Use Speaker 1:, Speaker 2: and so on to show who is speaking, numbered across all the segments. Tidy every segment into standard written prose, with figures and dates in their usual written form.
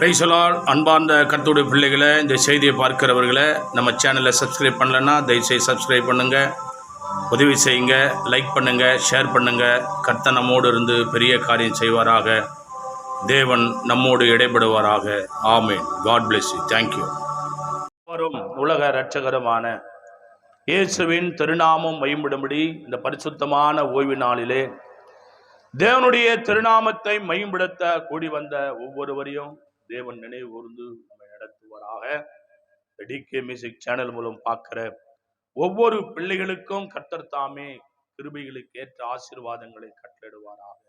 Speaker 1: Praise the Lord. அன்பார்ந்த கர்த்தருடைய பிள்ளைகளை, இந்த செய்தியை பார்க்கிறவர்களை, நம்ம சேனலை சப்ஸ்கிரைப் பண்ணலைன்னா தயவுசெய்து சப்ஸ்கிரைப் பண்ணுங்கள், உதவி செய்யுங்க, லைக் பண்ணுங்கள், ஷேர் பண்ணுங்கள். கர்த்தர் நம்மோடு இருந்து பெரிய காரியம் செய்வாராக. தேவன் நம்மோடு இடைபடுவாராக. Amen. God bless you. Thank you. வரும் உலக இரட்சகருமான இயேசுவின் திருநாமம் மகிமைப்படும்படி இந்த பரிசுத்தமான ஓய்வு நாளிலே தேவனுடைய திருநாமத்தை மகிமைப்படுத்த கூடி வந்த ஒவ்வொருவரையும் தேவன் நினைவு கூர்ந்து நம்மை நடத்துவாராக. டிகே மியூசிக் சேனல் மூலம் பார்க்கிற ஒவ்வொரு பிள்ளைகளுக்கும் கர்த்தர் தாமே கிருபைகளுக்கு ஏற்ற ஆசீர்வாதங்களை கட்டளிடுவாராக.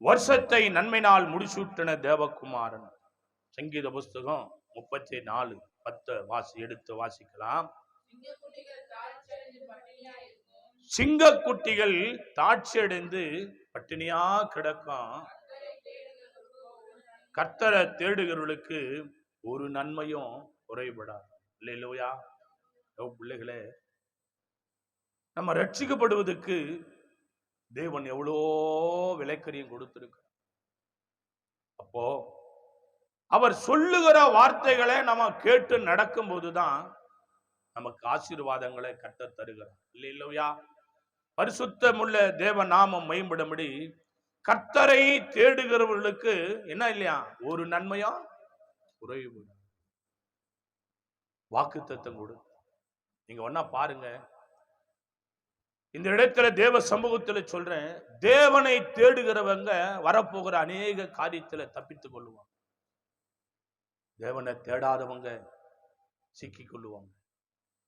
Speaker 1: வருஷத்தை நன்மையினால் முடிசூட்டின தேவகுமாரன். சங்கீத புஸ்தகம் 34:10 எடுத்து வாசிக்கலாம். சிங்கக்குட்டிகள் தாட்சியடைந்து பட்டினியா கிடக்கும். கர்த்தரை தேடுகிறவர்களுக்கு ஒரு நன்மையும் குறைபடாது. அல்லேலூயா. பிள்ளைகளே, நம்ம ரட்சிக்கப்படுவதற்கு தேவன் எவ்வளோ விலைக்கரியம் கொடுத்திருக்க. அப்போ அவர் சொல்லுகிற வார்த்தைகளை நம்ம கேட்டு நடக்கும் போதுதான் நமக்கு ஆசீர்வாதங்களை கர்த்தர் தருகிறார். இல்லையா? பரிசுத்தமுள்ள தேவ நாமம் மகிமைப்படும்படி கர்த்தரை தேடுகிறவர்களுக்கு என்ன இல்லையா, ஒரு நன்மையும் குறைவு. வாக்குத்தத்தம் கொடு. நீங்க ஒன்னா பாருங்க, இந்த இடத்துல தேவ சமூகத்துல சொல்றேன், தேவனை தேடுகிறவங்க வரப்போகிற அநேக காரியத்துல தப்பித்துக் கொள்ளுவாங்க. தேவனை தேடாதவங்க சிக்கிக் கொள்ளுவாங்க.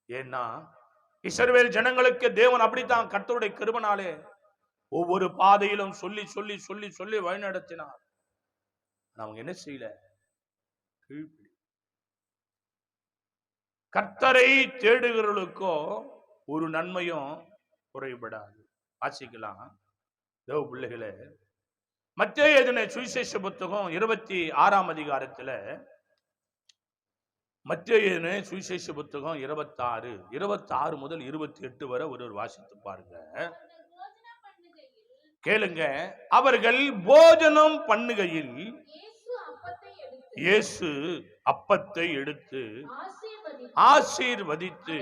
Speaker 1: ஏன்னா இஸ்ரவேல் ஜனங்களுக்கு தேவன் அப்படித்தான் கர்த்தருடைய கிருபையினாலே ஒவ்வொரு பாதையிலும் சொல்லி சொல்லி சொல்லி சொல்லி வழிநடத்தினார். அவங்க என்ன செய்யல? கர்த்தரை தேடுகிறவர்களுக்கோ ஒரு நன்மையும் குறைபடாது. வாசிக்கலாம் தேவ பிள்ளைகளே. மத்தேயு எழுதின சுவிசேஷ புத்தகம் 26ஆம் அதிகாரத்துல, மத்தேயு எழுதின சுவிசேஷ புத்தகம் 26 முதல் 28 வரை ஒரு வாசித்து பாருங்க. கேளுங்க. அவர்கள் போஜனம் பண்ணுகையில் இயேசு அப்பத்தை எடுத்து ஆசீர்வதித்து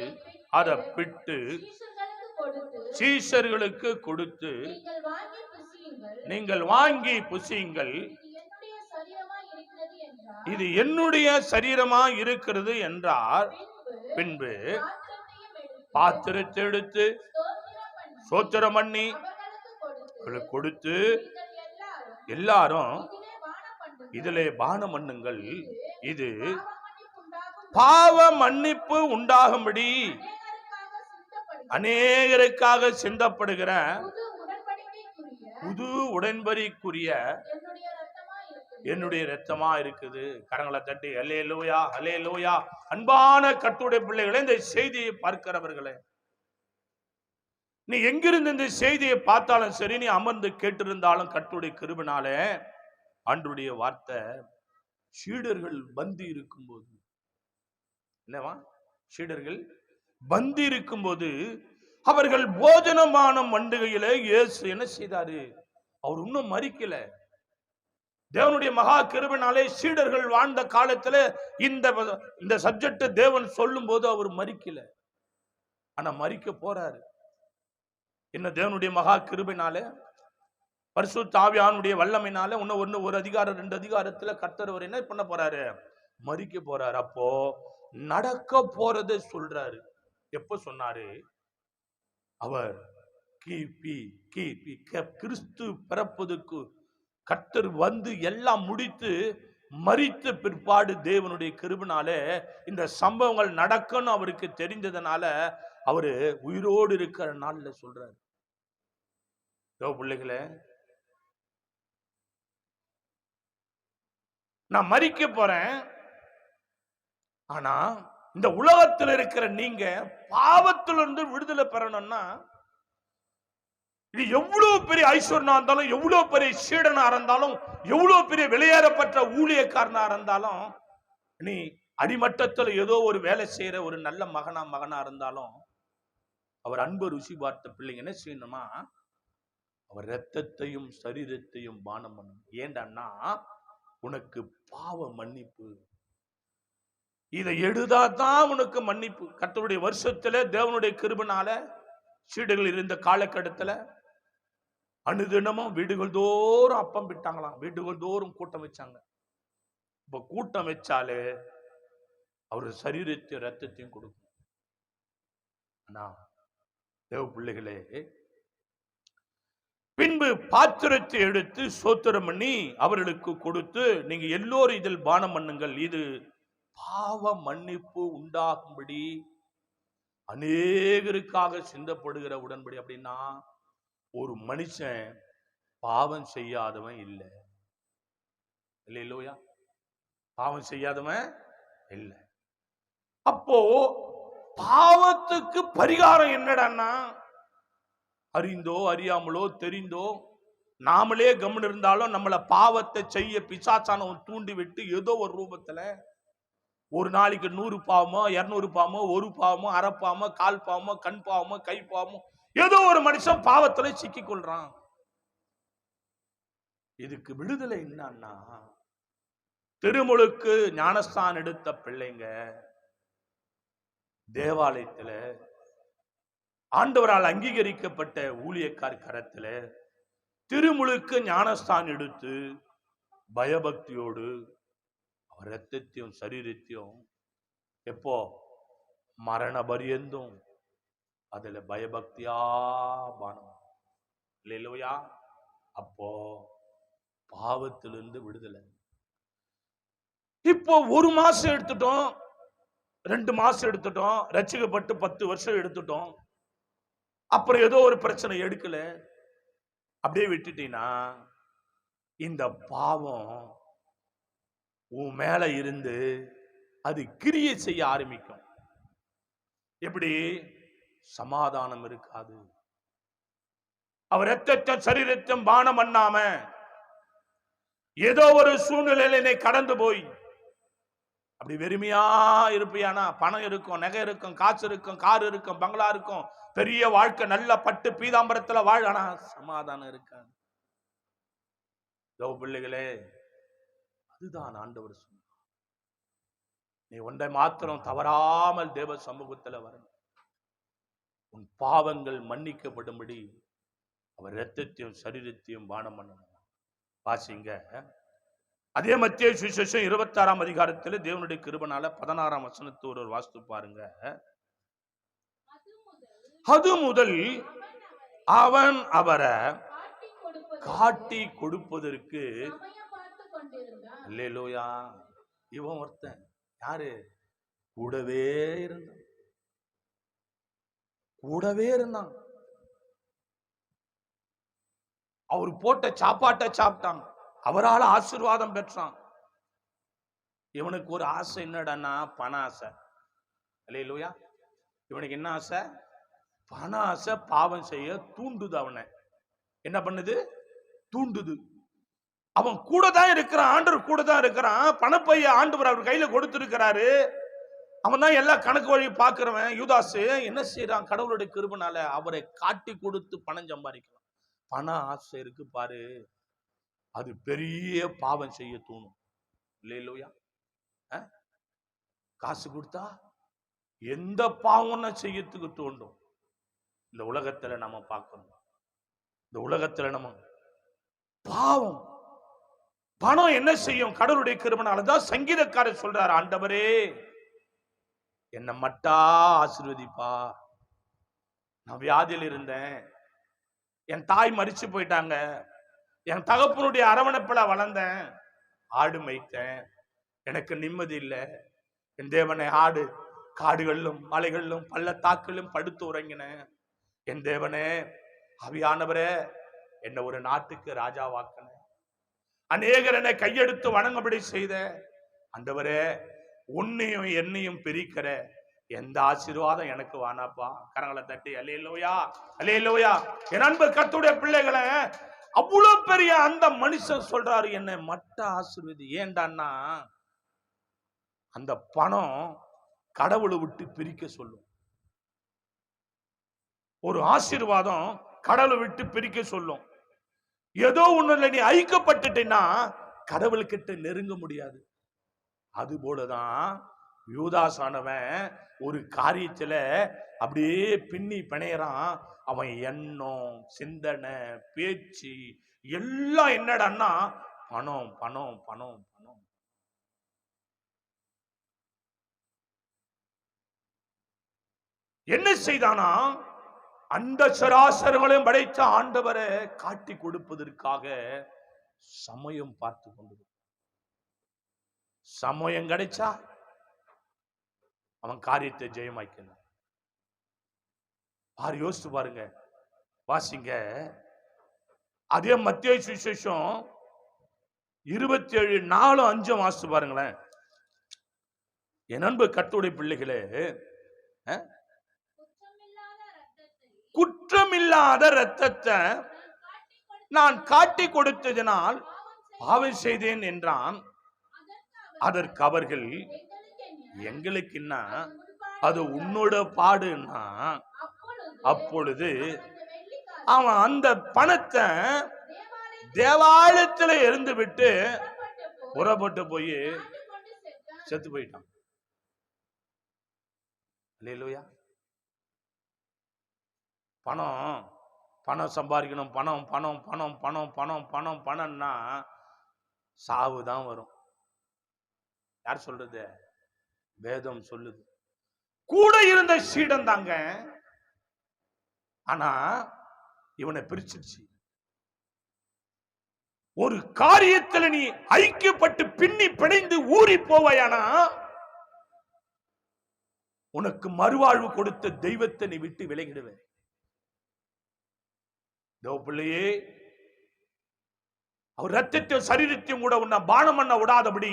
Speaker 1: அதை பிட்டு சீஷர்களுக்கு கொடுத்து, நீங்கள் வாங்கி புசியுங்கள், இது என்னுடைய சரீரமா இருக்கிறது என்றார். பின்பு பாத்திரத்தை எடுத்து ஸ்தோத்திரம் பண்ணி கொடுத்து, எல்லாரும் இதிலே பானம் பண்ணுங்கள், இது பாவ மன்னிப்பு உண்டாகும்படி அநேகருக்காக சிந்தப்படுகிற புது உடன்படிக்குரிய என்னுடைய ரத்தமா இருக்குது. கரங்களை தட்டி அல்லேலூயா, அல்லேலூயா. அன்பான கர்த்தருடைய பிள்ளைகளே, இந்த செய்தியை பார்க்கிறவர்களே, நீ எங்கிருந்து இந்த செய்தியை பார்த்தாலும் சரி, நீ அமர்ந்து கேட்டிருந்தாலும் கர்த்தருடைய கிருபையினாலே ஆண்டவருடைய வார்த்தை, சீடர்கள் பந்தி இருக்கும்போது, என்னவா, சீடர்கள் பந்தி இருக்கும்போது அவர்கள் போஜனமான மண்டுகையில இயேசு என்ன செய்தாரு? அவர் இன்னும் மரிக்கல. தேவனுடைய மகா கிருபையினாலே சீடர்கள் வாழ்ந்த காலத்துல இந்த சப்ஜெக்ட் தேவன் சொல்லும் போது அவர் மரிக்கல. ஆனா மரிக்க போறாரு. என்ன தேவனுடைய மகா கிருபையினாலே, பரிசுத்த ஆவியானுடைய வல்லமையினால ஒரு அதிகாரம் 2 அதிகாரத்துல கர்த்தர் அவர் என்ன பண்ண போறாரு? மரிக்க போறாரு. அப்போ நடக்க போறதை சொல்றாரு. எப்ப சொன்னாரு? அவர் கிறிஸ்து பிறப்பதுக்கு கர்த்தர் வந்து எல்லாம் முடித்து மரித்த பிற்பாடு தேவனுடைய கிருபையினாலே இந்த சம்பவங்கள் நடக்கும்னு அவருக்கு தெரிந்ததனால அவரு உயிரோடு இருக்கிற நாள்ல சொல்றாரு. பிள்ளைகளே, நான் மரிக்க போறேன், ஆனா இந்த உலகத்தில் இருக்கிற நீங்க பாவத்திலிருந்து விடுதலை பெறணும்னா, இது எவ்வளவு பெரிய ஐஸ்வர்யா இருந்தாலும், எவ்வளவு பெரிய சீடனா இருந்தாலும், எவ்வளவு பெரிய வெளியேறப்பட்ட ஊழியக்காரனா இருந்தாலும், நீ அடிமட்டத்தில் ஏதோ ஒரு வேலை செய்யற ஒரு நல்ல மகனா இருந்தாலும், அவர் அன்பு ருசி பார்த்த பிள்ளைங்க என்ன செய்யணுமா? அவர் ரத்தத்தையும் சரீரத்தையும் பானம் பண்ணணும். ஏண்டான்னா உனக்கு பாவ மன்னிப்பு. இதை எழுதாதான் உனக்கு மன்னிப்பு. கர்த்தருடைய வருஷத்துல தேவனுடைய கிருபைனால சீடர்கள் இருந்த காலகட்டத்துல அனுதினமும் வீடுகள் தோறும் அப்பம் விட்டாங்களாம். வீடுகள் தோறும் கூட்டம் வச்சாங்க. இப்ப கூட்டம் வச்சாலே அவரு சரீரத்தையும் ரத்தத்தையும் கொடுக்கும். ஆனா தேவ பிள்ளைகளே, பின்பு பாத்திரத்தை எடுத்து ஸ்தோத்திரம் பண்ணி அவர்களுக்கு கொடுத்து, நீங்க எல்லோரும் இதில் பானம் பண்ணுங்கள், இது பாவ மன்னிப்பு உண்டாகும்படி அநேகருக்காக சிந்தப்படுகிற உடன்படி. அப்படின்னா ஒரு மனுஷன் பாவம் செய்யாதவன் இல்லை. இல்லையா? பாவம் செய்யாதவன் இல்லை. அப்போ பாவத்துக்கு பரிகாரம் என்னடான்னா, அறிந்தோ அறியாமலோ தெரிந்தோ நாமளே கவனம் இருந்தாலும் நம்மளை பாவத்தை செய்ய பிசாசானவன் தூண்டி விட்டு ஏதோ ஒரு ரூபத்துல ஒரு நாளைக்கு 100 பாவமோ 200 பாவமோ 1 பாவமோ அரை பாவமோ 1/4 பாவமோ கண் பாவமோ கை பாவமோ ஏதோ ஒரு மனுஷன் பாவத்துல சிக்கிக் கொள்றான். இதுக்கு விடுதலை என்னன்னா, திருமுழுக்கு ஞானஸ்தானம் எடுத்த பிள்ளைங்க தேவாலயத்துல ஆண்டவரால் அங்கீகரிக்கப்பட்ட ஊழியக்கார் கரத்துல திருமுழுக்கு ஞானஸ்தானம் எடுத்து பயபக்தியோடு அவர் ரத்தத்தையும் சரீரத்தையும் எப்போ மரண பரியந்தும் அதுல பயபக்தியா பானம் இல்லையா? அப்போ பாவத்திலிருந்து விடுதலை. இப்போ 1 மாசம் எடுத்துட்டோம், 2 மாசம் எடுத்துட்டோம், ரட்சிக்கப்பட்டு 10 வருஷம் எடுத்துட்டோம். அப்புறம் ஏதோ ஒரு பிரச்சனை எடுக்கல, அப்படியே விட்டுட்டீங்கன்னா இந்த பாவம் உன் மேல இருந்து அது கிரியை செய்ய ஆரம்பிக்கும். எப்படி? சமாதானம் இருக்காது. அவர் ரத்தத்தை சரீரத்தையும் பானம் பண்ணாம ஏதோ ஒரு சூழ்நிலையில கடந்து போய் அப்படி வெறுமையா இருப்பியானா, பணம் இருக்கும், நகை இருக்கும், காசு இருக்கும், கார் இருக்கும், பங்களா இருக்கும், பெரிய வாழ்க்கை, நல்ல பட்டு பீதாம்பரத்துல வாழ, சமாதானம் இருக்காது. பிள்ளைகளே, அதுதான் ஆண்டவர் சொன்னார். நீ ஒன்றை மாத்திரம் தவறாமல் தேவ சமூகத்துல வரணும். உன் பாவங்கள் மன்னிக்கப்படும்படி அவர் ரத்தத்தையும் சரீரத்தையும் பானம் பண்ணணும். வாசிங்க. அதே மத்திய சுவிசேஷம் 26ஆம் அதிகாரத்தில் தேவனுடைய கிருபைனால 16ஆம் வசனத்தை ஒரு வாசித்து பாருங்க. அது முதல் அவன் அவரை காட்டி கொடுப்பதற்கு அல்லேலூயா. இவன் ஒருத்தன் யாரு? கூடவே இருந்தான். அவர் போட்ட சாப்பாட்டை சாப்பிட்டான், அவரால் ஆசீர்வாதம் பெற்றான். இவனுக்கு ஒரு ஆசை என்னடான்னா பண ஆசை. அல்லேலூயா. இவனுக்கு என்ன ஆசை? பண ஆசை. பாவம் செய்ய தூண்டுது. அவனை என்ன பண்ணுது? தூண்டுது. அவன் கூட தான் இருக்கிறான், ஆண்டவர் கூட தான் இருக்கிறான். பணப்பைய ஆண்டவர் அவர் கையில கொடுத்திருக்கிறாரு. அவன் தான் எல்லா கணக்கு வழி பார்க்கிறவன். யூதாசு என்ன செய்யறான்? கடவுளுடைய கிருபைனால அவரை காட்டி கொடுத்து பணம் சம்பாதிக்கலாம். பண ஆசை இருக்கு பாரு, அது பெரிய பாவம் செய்ய தூணும். இல்லையா? காசு கொடுத்தா எந்த பாவம்னா செய்யறதுக்கு தோண்டும். இந்த உலகத்துல நம்ம பார்க்கணும். இந்த உலகத்துல நம்ம பாவம், பணம் என்ன செய்யும்? கடவுளுடைய கிருபைனாலதான் சங்கீதக்காரர் சொல்றாரு, ஆண்டவரே என்ன மட்டா ஆசீர்வதிப்பா. நான் வியாதியில் இருந்தேன், என் தாய் மரிச்சு போயிட்டாங்க, என் தகப்பனுடைய அரவணைப்புல வளர்ந்தேன், ஆடு மேய்த்தேன், எனக்கு நிம்மதி இல்லை. என் தேவனை ஆடு காடுகளிலும் மலைகளிலும் பள்ளத்தாக்கிலும் படுத்து உறங்கினேன். என் தேவனே ஆவியானவரே என்ன ஒரு நாட்டுக்கு ராஜாவாக்கின, அநேகர் என்னை கையெடுத்து வணங்கும்படி செய்த ஆண்டவரே, உன்னையும் என்னையும் பிரிக்கிற எந்த ஆசீர்வாதம் எனக்கு வானாப்பா. கரங்களை தட்டி அல்லேலூயா அல்லேலூயா. என் அன்பு கர்த்தருடைய பிள்ளைகளை, அவ்வளவு பெரிய அந்த மனுஷன் சொல்றாரு, என்னை மட்ட ஆசீர்வதி. ஏண்டான்னா அந்த பணம் கடவுளை விட்டு பிரிக்க சொல்லும். ஒரு ஆசீர்வாதம் கடவுளை விட்டு பிரிக்க சொல்லும். ஏதோ ஒண்ணுல நீ ஐக்கப்பட்டுட்டீன்னா கடவுள்கிட்ட நெருங்க முடியாது. அது போலதான் யூதாசானவன் ஒரு காரியத்துல அப்படியே பின்னி பிணையறான். அவன் எண்ணம், சிந்தனை, பேச்சு எல்லாம் என்னடான்னா பணம் பணம் பணம் பணம். என்ன செய்தானா? அந்த சராசரங்களையும் படைத்த ஆண்டவரை காட்டி கொடுப்பதற்காக சமயம் பார்த்து கொண்டு சமயம் கிடைச்சா அவன் காரியத்தை ஜெயமாக்கணும். யோசிச்சு பாருங்க, வாசிங்க. அதே மத்தேயு சுவிசேஷம் 27:4-5 வாசிச்சு பாருங்களேன். என் அன்பு கர்த்தருடைய பிள்ளைகளே, குற்றமில்லாத இரத்தத்தை நான் காட்டி கொடுத்ததினால் பாவம் செய்தேன் என்றான். அதற்கு அவர்கள், எங்களுக்குன்னா அது உன்னோட பாடுன்னா. அப்பொழுது அவன் அந்த பணத்தை தேவாலயத்தில் இருந்து விட்டு புறப்பட்டு போய் செத்து போயிட்டான். அல்லேலூயா. பணம் பணம் சம்பாதிக்கணும், பணம் பணம் பணம் பணம் பணம் பணம் பணம்னா சாவு தான் வரும். யார் சொல்றது? வேதம் சொல்லுது. கூட இருந்த சீடன் தாங்க, ஆனா இவனை பிரிச்சிருச்சு. ஒரு காரியத்தில் நீ ஐக்கியப்பட்டு பின்னி பிணைந்து ஊறி போவாயானா உனக்கு மறுவாழ்வு கொடுத்த தெய்வத்தை நீ விட்டு விலகிடுவே. பிள்ளையே, அவர் ரத்தத்தையும் சரீரத்தையும் கூட உன்னை பானம் பண்ண விடாதபடி,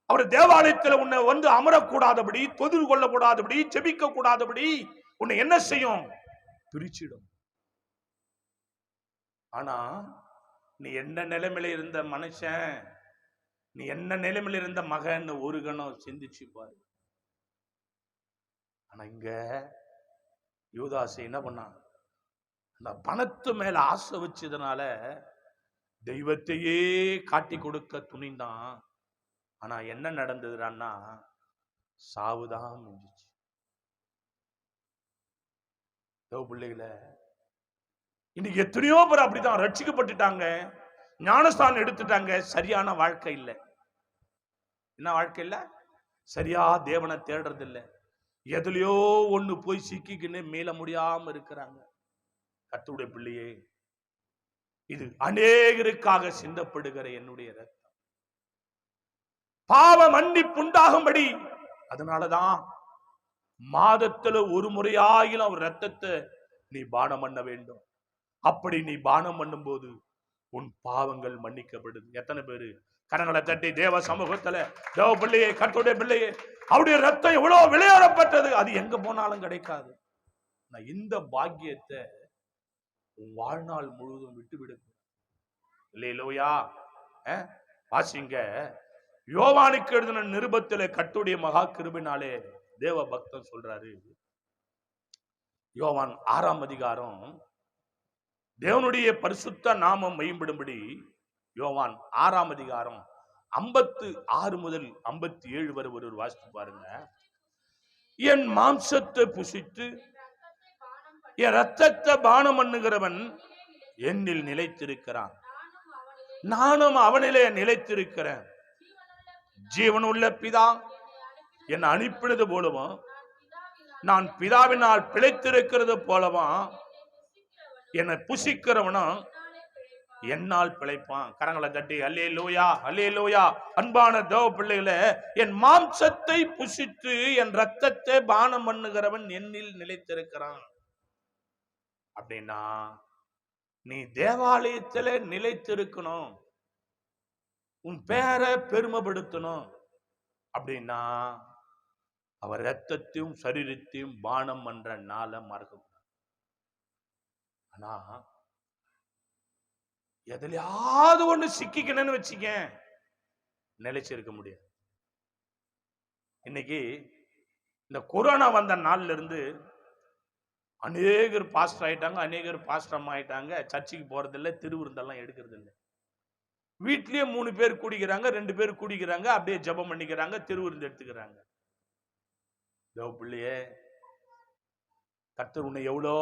Speaker 1: அவர் தேவாலயத்தில் உன்னை வந்து அமரக்கூடாதபடி, தொழில் கொள்ளக்கூடாதபடி, செபிக்க கூடாதபடி உன்னை என்ன செய்யும்? பிரிச்சிடும். ஆனா நீ என்ன நிலைமையில இருந்த மனுஷன், நீ என்ன நிலைமையில இருந்த மகன் ஒரு கணம் சிந்திச்சு பாரு. ஆனா இங்க யூதாஸ் என்ன பண்ணான்? அந்த பணத்து மேல ஆசை வச்சதுனால தெய்வத்தையே காட்டி கொடுக்க துணிந்தான். ஆனா என்ன நடந்ததுன்னா சாவுதான் முடிஞ்சிச்சு. பிள்ளைகள, இன்னைக்கு எத்தனையோ பேர் அப்படிதான் ரட்சிக்கப்பட்டுட்டாங்க, ஞானஸ்தானம் எடுத்துட்டாங்க, சரியான வாழ்க்கை இல்லை. என்ன வாழ்க்கை இல்ல? சரியா தேவனை தேடுறது இல்லை. எதுலயோ ஒண்ணு போய் சிக்கிக்கின்னு மீள முடியாம இருக்கிறாங்க. கர்த்தருடைய பிள்ளையே, இது அநேகருக்காக சிந்தப்படுகிற என்னுடைய ரத்தம், பாவ மன்னிப்பு உண்டாகும்படி. அதனாலதான் மாதத்துல ஒரு முறையாயிலும் அவர் ரத்தத்தை நீ பானம் பண்ண வேண்டும். அப்படி நீ பானம் பண்ணும் போது உன் பாவங்கள் மன்னிக்கப்படுது. எத்தனை பேரு கரங்களை தட்டி தேவ சமூகத்துல, தேவ பிள்ளையே, கர்த்தருடைய பிள்ளையே, அவருடைய ரத்தம் எவ்வளவு விளையாடப்பட்டது, அது எங்க போனாலும் கிடைக்காது. நான் இந்த பாக்கியத்தை உன் வாழ்நாள் முழுவதும் விட்டு விடு. இல்லையா? வாசிங்க, யோவானுக்கு எழுதின நிருபத்திலே கர்த்தருடைய மகா கிருபையினாலே தேவ பக்தன் சொல்றாரு. யோவான் 6ஆம் அதிகாரம், தேவனுடைய பரிசுத்த நாமம் மேம்படும்படி யோவான் 6ஆம் அதிகாரம் 56 முதல் 57 வரை ஒரு வாசித்து பாருங்க. என் மாம்சத்தை புசித்து என் ரத்தத்தை பானம் பண்ணுகிறவன் என்னில் நிலைத்திருக்கிறான், நானும் அவனிலே நிலைத்திருக்கிறேன். ஜீவனுள்ள பிதா என்னை அனுப்பினது போலவும் நான் பிதாவினால் பிழைத்திருக்கிறது போலவும் என்னை புசிக்கிறவனும் என்னால் பிழைப்பான். கரங்களை தட்டி அல்லேலூயா, அல்லேலூயா. அன்பான தேவ பிள்ளைகளே, என் மாம்சத்தை புசித்து என் ரத்தத்தை பானம் பண்ணுகிறவன் என்னில் நிலைத்திருக்கிறான். அப்படின்னா நீ தேவாலயத்துல நிலைத்திருக்கணும், உன் பேரை பெருமைப்படுத்தணும். அப்படின்னா அவர் ரத்தத்தையும் சரீரத்தையும் பானம் பண்ற நாள மறக்கும். ஆனா எதுலயாவது ஒண்ணு சிக்கிக்கணும்னு வச்சுக்க, நிலைச்சிருக்க முடியாது. இன்னைக்கு இந்த கொரோனா வந்த நாள்ல இருந்து அநேகர் பாஸ்டர் ஆயிட்டாங்க, அநேகர் பாஸ்டர் அம்மா ஆயிட்டாங்க. சர்ச்சுக்கு போறது இல்லை, திருவிருந்தெல்லாம் எடுக்கிறது இல்லை. வீட்லயே 3 பேர் குடிக்கிறாங்க, 2 பேர் குடிக்கிறாங்க, அப்படியே ஜெபம் பண்ணிக்கிறாங்க, திருவிருந்து எடுத்துக்கிறாங்க. தேவ பிள்ளையே, கர்த்தர் உன்னை எவ்வளோ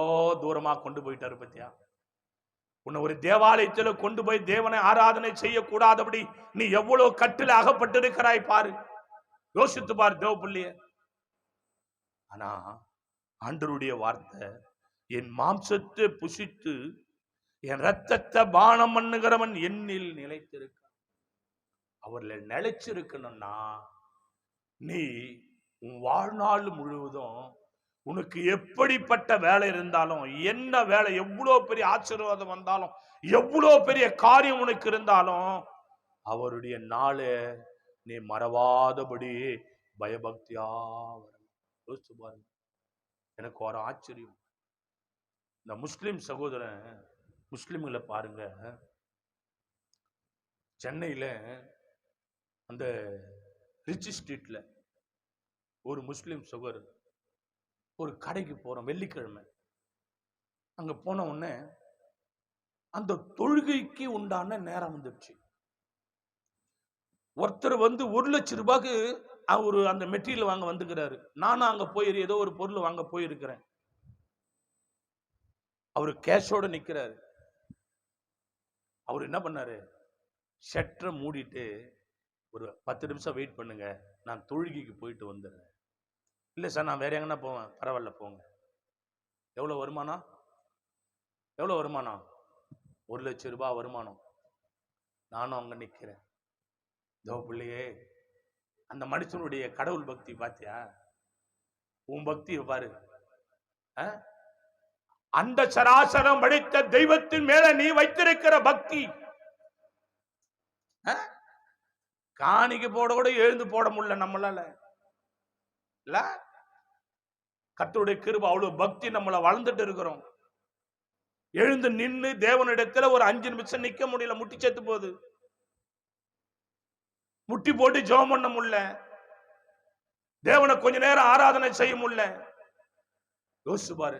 Speaker 1: தூரமா கொண்டு போயிட்டாரு பத்தியா? உன்னை ஒரு தேவாலயத்துல கொண்டு போய் தேவனை ஆராதனை செய்யக்கூடாதபடி நீ எவ்வளவு கட்டில அகப்பட்டிருக்கிறாய் பாரு. யோசித்து பாரு தேவ பிள்ளையே. ஆனா ஆண்டவருடைய வார்த்தை, என் மாம்சத்தை புசித்து என் ரத்தத்தை பானம் பண்ணுகிறவன் என்னில் நிலைத்திருக்க. அவர்ல நிலைச்சிருக்கணும்னா நீ உன் வாழ்நாள் முழுவதும் உனக்கு எப்படிப்பட்ட வேலை இருந்தாலும், என்ன வேலை, எவ்வளவு பெரிய ஆசீர்வாதம் வந்தாலும், எவ்வளவு பெரிய காரியம் உனக்கு இருந்தாலும், அவருடைய நாளை நீ மறவாதபடி பயபக்தியா யோசிச்சு பாருங்க. எனக்கு ஒரு ஆச்சரியம். இந்த முஸ்லிம் சகோதரன், முஸ்லிம்களை பாருங்க, சென்னையில அந்த ரிச் ஸ்ட்ரீட்ல ஒரு முஸ்லிம் சகோதரர் ஒரு கடைக்கு போறோம், வெள்ளிக்கிழமை. அங்க போன உடனே அந்த தொழுகைக்கு உண்டான நேரம் வந்துடுச்சு. ஒருத்தர் வந்து 1 லட்சம் ரூபாய்க்கு அவரு அந்த மெட்டீரியல் வாங்க வந்துக்கிறாரு. நானும் அங்க போய் ஏதோ ஒரு பொருள் வாங்க போயிருக்கிறேன். அவரு கேஷோட நிக்கிறாரு. அவர் என்ன பண்ணாரு, ஷட்டரை மூடிட்டு ஒரு 10 நிமிஷம் வெயிட் பண்ணுங்க, நான் தொழுகைக்கு போயிட்டு வந்துடுறேன். இல்லை சார், நான் வேற எங்கன்னா போவேன். பரவாயில்ல போங்க. எவ்வளோ வருமானம்? எவ்வளோ வருமானம்? 1 லட்சம் ரூபாய் வருமானம். நானும் அங்க நிற்கிறேன். தேவ பிள்ளையே, அந்த மனுஷனுடைய கடவுள் பக்தி பாத்தியா? உன் பக்தியை பாரு. அந்த சராசரம் படைத்த தெய்வத்தின் மேல நீ வைத்திருக்கிற பக்தி, காணிக்கு போட கூட எழுந்து போட முடியல நம்மளால. இல்ல, கர்த்தருடைய கிருபை, அவ்வளவு பக்தி நம்மள வளர்ந்துட்டு இருக்கிறோம். எழுந்து நின்று தேவனிடத்துல ஒரு 5 நிமிஷம் நிக்க முடியல, முட்டி செத்து போகுது. முட்டி போட்டு ஜெபம் பண்ண முடியல, தேவனை கொஞ்ச நேரம் ஆராதனை செய்ய முடியல. யோசிச்சு பாரு,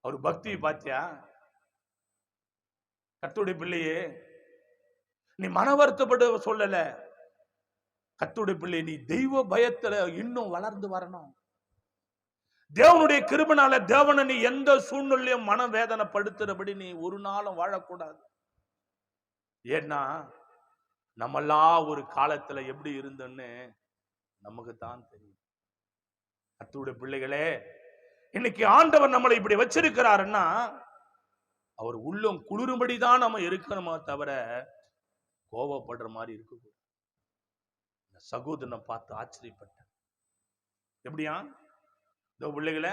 Speaker 1: அவர் பக்தி பாத்தியா? கர்த்தருடைய பிள்ளையே, நீ மன வருத்தப்பட்டு சொல்லல. கர்த்தருடைய பிள்ளை, நீ தெய்வ பயத்துல இன்னும் வளர்ந்து வரணும். தேவனுடைய கிருபைனால தேவனை நீ எந்த சூழ்நிலையும் மன வேதனை படுத்துறபடி நீ ஒரு நாளும் வாழக்கூடாது. ஏன்னா நம்மெல்லாம் ஒரு காலத்துல எப்படி இருந்தோன்னு நமக்கு தான் தெரியும். கர்த்தருடைய பிள்ளைகளே, இன்னைக்கு ஆண்டவர் நம்மளை இப்படி வச்சிருக்கிறாருன்னா அவர் உள்ளம் குளிரும்படிதான் நம்ம இருக்கணுமா தவிர கோபப்படுற மாதிரி இருக்கக்கூடாது. சகோதரனை பார்த்து ஆச்சரியப்பட்டேன். எப்படியா இந்த பிள்ளைகளை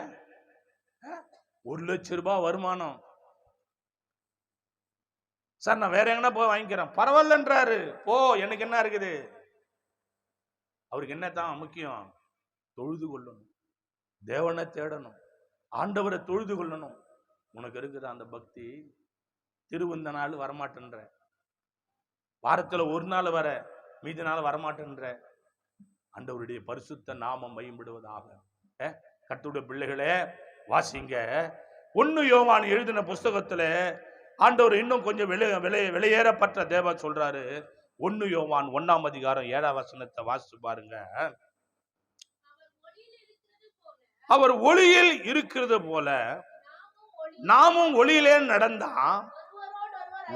Speaker 1: 1 லட்சம் ரூபாய் வருமானம். சார், நான் வேற எங்கன்னா போய் வாங்கிக்கிறேன். பரவாயில்லன்றாரு. போ, எனக்கு என்ன இருக்குது? அவருக்கு என்ன தான் முக்கியம்? தொழுது கொள்ளணும், தேவனை தேடணும், ஆண்டவரை தொழுது கொள்ளணும். உனக்கு இருக்குது அந்த பக்தி? திருவந்த நாள் வரமாட்டேன்ற, வாரத்துல ஒரு நாள் வர, மீதி நாள் வரமாட்டேன்ற. ஆண்டவருடைய பரிசுத்த நாமம் மகிமைப்படுவதாக. கர்த்தருடைய பிள்ளைகளே, வாசிங்க. 1 யோவான் எழுதின புஸ்தகத்துல ஆண்டவர் இன்னும் கொஞ்சம் வெளியேறப்பட்ட தேவன் சொல்றாரு. 1 யோவான் 1ஆம் அதிகாரம் 7ஆம் வசனத்தை வாசிச்சு பாருங்க. அவர் ஒளியில் இருக்கிறது போல நாமும் ஒளியிலே நடந்தா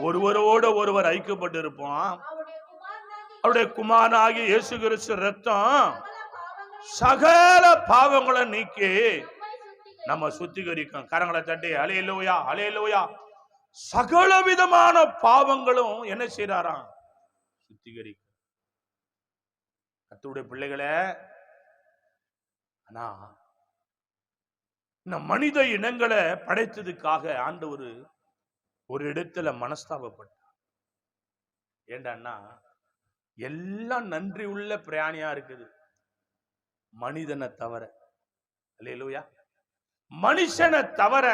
Speaker 1: ஒருவரோடு ஒருவர் ஐக்கியப்பட்டு இருப்போம். அவருடைய குமாரனாகிய இயேசு கிறிஸ்து ரத்தம் சகல பாவங்களை நீக்கி நம்ம சுத்திகரிக்கும். கரங்களை தட்டி அல்லேலூயா, அல்லேலூயா. சகல விதமான பாவங்களும் என்ன செய்றாராம்? சுத்திகரிக்கும். கர்த்தருடைய பிள்ளைகளே, ஆனா இந்த மனித இனங்களை படைத்ததுக்காக ஆண்டவர் ஒரு இடத்துல மனஸ்தாபப்பட்டார். ஏண்டான்னா எல்லாம் நன்றி உள்ள பிராணியா இருக்குது, மனிதனை தவிர. அல்லேலூயா. மனுஷனை தவிர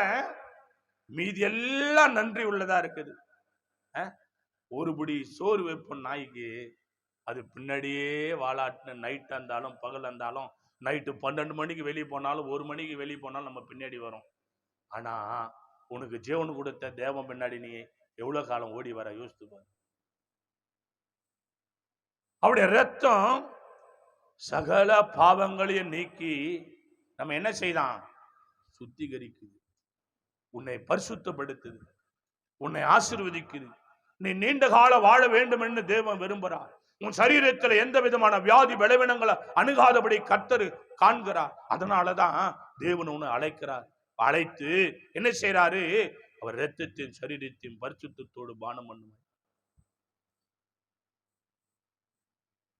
Speaker 1: மீதி எல்லாம் நன்றி உள்ளதா இருக்குது. ஒருபடி சோறு வைப்போம் நாய்க்கு, அது பின்னாடியே வாலாட்டின. நைட் இருந்தாலும் பகல் இருந்தாலும், நைட்டு 12 மணிக்கு வெளியே போனாலும் 1 மணிக்கு வெளியே போனாலும் நம்ம பின்னாடி வரும். ஆனா உனக்கு ஜீவன் கொடுத்த தேவன் பின்னாடி நீ எவ்வளவு காலம் ஓடி வர யோசித்து பாரு. அவருடைய ரத்தம் சகல பாவங்களையும் நீக்கி நம்ம என்ன செய்தான்? சுத்திகரிக்குது, உன்னை பரிசுத்தப்படுத்துது, உன்னை ஆசீர்வதிக்குது. நீ நீண்ட கால வாழ வேண்டும் என்று தேவன் விரும்புகிறார். உன் சரீரத்தில் எந்த விதமான வியாதி பலவீனங்களை அணுகாதபடி கர்த்தர் காண்கிறார். அதனாலதான் தேவன் உன்னை அழைக்கிறார். அழைத்து என்ன செய்யறாரு? அவர் இரத்தத்தின் சரீரத்தின் பரிசுத்தத்தோடு பானம் பண்ணுவார்.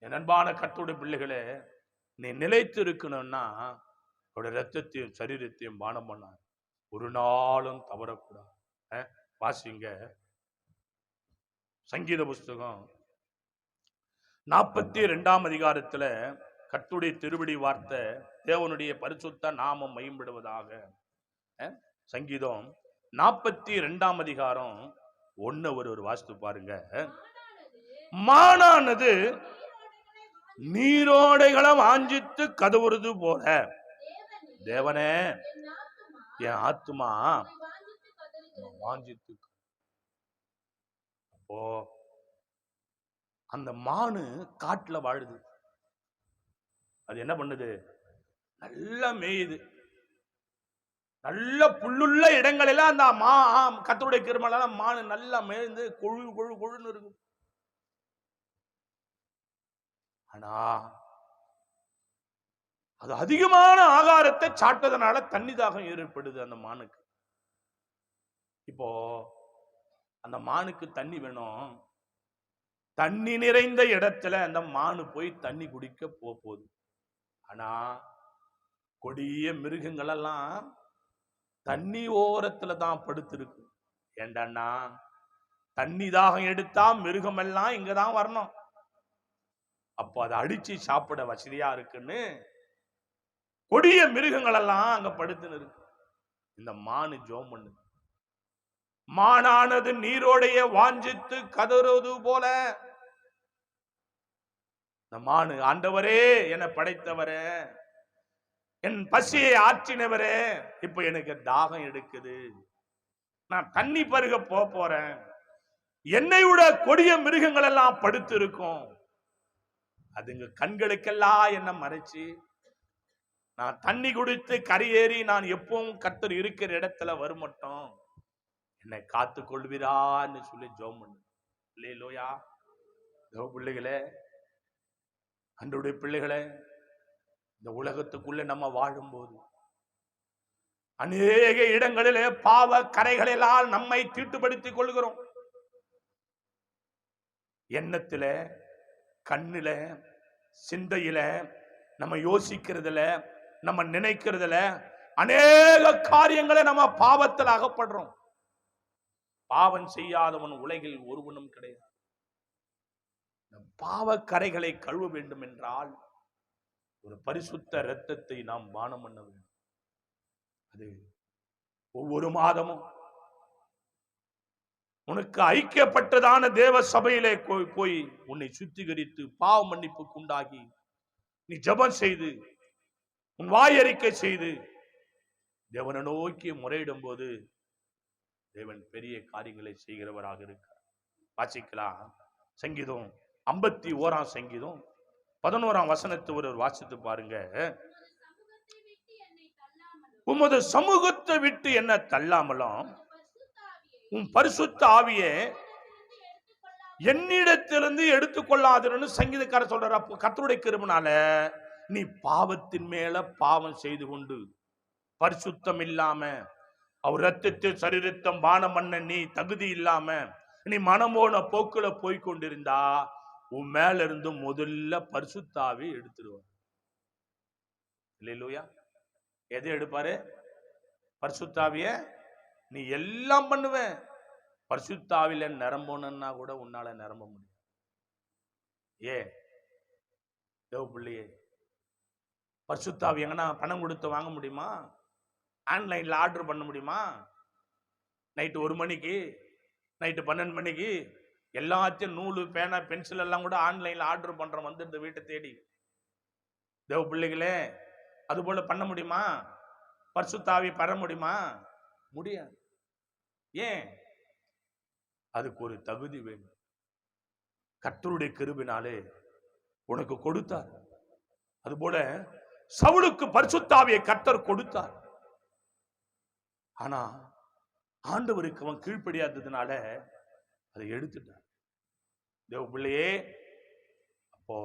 Speaker 1: என் அன்பான கர்த்தருடைய பிள்ளைகளே, நீ நிலைத்து இருக்கணும்னா அவருடைய இரத்தத்தையும் சரீரத்தையும் பானம் பண்ணார். ஒரு நாளும் தவறக்கூடாது. வாசிங்க சங்கீத புஸ்தகம் 42ஆம் அதிகாரத்துல கர்த்தருடைய திருவடி வார்த்தை, தேவனுடைய பரிசுத்த நாமம் மகிமைப்படுவதாக. சங்கீதம் 42ஆம் அதிகாரம் 1 ஒரு வாசித்து பாருங்க. மானானது நீரோடைகளை வாஞ்சித்து கதவுறது போல தேவனே என் ஆத்துமா வாஞ்சித்து. அப்போ அந்த மானு காட்டுல வாழுது. அது என்ன பண்ணுது? நல்லா மேயுது. நல்ல புல்லுள்ள இடங்கள் எல்லாம் அந்த கர்த்தருடைய கிருபையால மானு நல்லா மேய்ந்து கொழு கொழு கொழுன்னு இருக்கு. ஆனா அது அதிகமான ஆகாரத்தை சாப்பிட்டதனால தண்ணி தாகம் ஏற்படுது அந்த மானுக்கு. இப்போ அந்த மானுக்கு தண்ணி வேணும். தண்ணி நிறைந்த இடத்துல அந்த மானு போய் தண்ணி குடிக்க போகுது. ஆனா கொடிய மிருகங்கள் எல்லாம் தண்ணி ஓரத்துல தான் படுத்திருக்கு. ஏண்டா தண்ணி தாகம் எடுத்தா மிருகம் எல்லாம் இங்கதான் வரணும். அப்போ அதை அடிச்சு சாப்பிட வசதியா இருக்குன்னு கொடிய மிருகங்கள் எல்லாம் அங்க படுத்துன்னு இருக்கு. இந்த மானு ஜோம் பண்ணு. மானானது நீரோடைய வாஞ்சித்து கதறுவது போல இந்த மானு, ஆண்டவரே என்னை படைத்தவரே, என் பசியை ஆற்றினவரே, இப்ப எனக்கு தாகம் எடுக்குது, நான் தண்ணி பருக போறேன். என்னை விட கொடிய மிருகங்கள் எல்லாம் படுத்து இருக்கும். அதுங்க கண்களுக்கெல்லாம் என்ன மறைச்சு நான் தண்ணி குடித்து கரையேறி நான் எப்பவும் கர்த்தர் இருக்கிற இடத்துல வருமட்டும் என்னை காத்து கொள்வீரான்னு சொல்லி ஜெபம் பண்ணு. அல்லேலூயா. பிள்ளைகளே, அன்றைய பிள்ளைகளே, இந்த உலகத்துக்குள்ள நம்ம வாழும்போது அநேக இடங்களிலே பாவ கரைகளெல்லாம் நம்மை தீட்டுப்படுத்திக் கொள்கிறோம். எண்ணத்துல, கண்ணுல, சிந்தையில, நம்ம யோசிக்கிறதுல, நம்ம நினைக்கிறதுல அநேக காரியங்களை நம்ம பாவத்தில் அகப்படுறோம். பாவம் செய்யாதவன் உலகில் ஒருவனும் கிடையாது. பாவ கரைகளை கழுவ வேண்டும் என்றால் ஒரு பரிசுத்த இரத்தத்தை நாம் பானம் பண்ண வேண்டும். அது ஒவ்வொரு மாதமும் உனக்கு ஐக்கியப்பட்டதான தேவ சபையிலே போய் உன்னை சுத்திகரித்து பாவ மன்னிப்புக்கு உண்டாகி நீ ஜெபம் செய்து உன் வாயறிக்கை செய்து தேவனை நோக்கி முறையிடும் போது தேவன் பெரிய காரியங்களை செய்கிறவராக இருக்கிறார். வாசிக்கலாம். சங்கீதம் 51ஆம் சங்கீதம் 11ஆம் வசனத்தை ஒரு வாசித்து பாருங்க. உமது சமூகத்தை விட்டு என்ன தள்ளாமலும் உன் பரிசுத்த ஆவியை என்னிடத்திலிருந்து எடுத்துக்கொள்ளாதுன்னு சங்கீதக்காரர் சொல்றார். அப்போ கர்த்தருடைய கிருபையால நீ பாவத்தின் மேல பாவம் செய்து கொண்டு பரிசுத்தம் இல்லாம அவர் ரத்தத்தில் சரீரத்தம் பானம் பண்ண நீ தகுதி இல்லாம நீ மனமோன போக்குல போய் கொண்டிருந்தா உன் மேல இருந்து முதல்ல பரிசுத்தாவி எடுத்துடுவார். இல்லையா? எது எடுப்பாரு? பரிசுத்தாவிய. நீ எல்லாம் பண்ணுவ, பரிசுத்தாவில நிரம்பணும்னா கூட உன்னால நிரம்ப முடியும். தேவ பிள்ளையே, பரிசுத்தாவி எங்கன்னா பணம் கொடுத்து வாங்க முடியுமா? ஆன்லைன்ல ஆர்டர் பண்ண முடியுமா? நைட்டு 1 மணிக்கு, நைட்டு 12 மணிக்கு எல்லாத்தையும் நூலு, பேனா, பென்சில் எல்லாம் கூட ஆன்லைன்ல ஆர்டர் பண்றோம், வந்துடுது வீட்டை தேடி. தேவ பிள்ளைகளே, அது போல பண்ண முடியுமா? பரிசுத்தாவி பெற முடியுமா? முடியாது. ஏன்? அதுக்கு ஒரு தகுதி வேணும். கர்த்தருடைய கிருபையினாலே உனக்கு கொடுத்தார். அதுபோல சவுலுக்கு பரிசுத்த ஆவியை கர்த்தர் கொடுத்தார். ஆனா ஆண்டவருக்கு அவன் கீழ்ப்படியாததுனால அதை எடுத்துட்டார். தேவ பிள்ளையே, அப்போ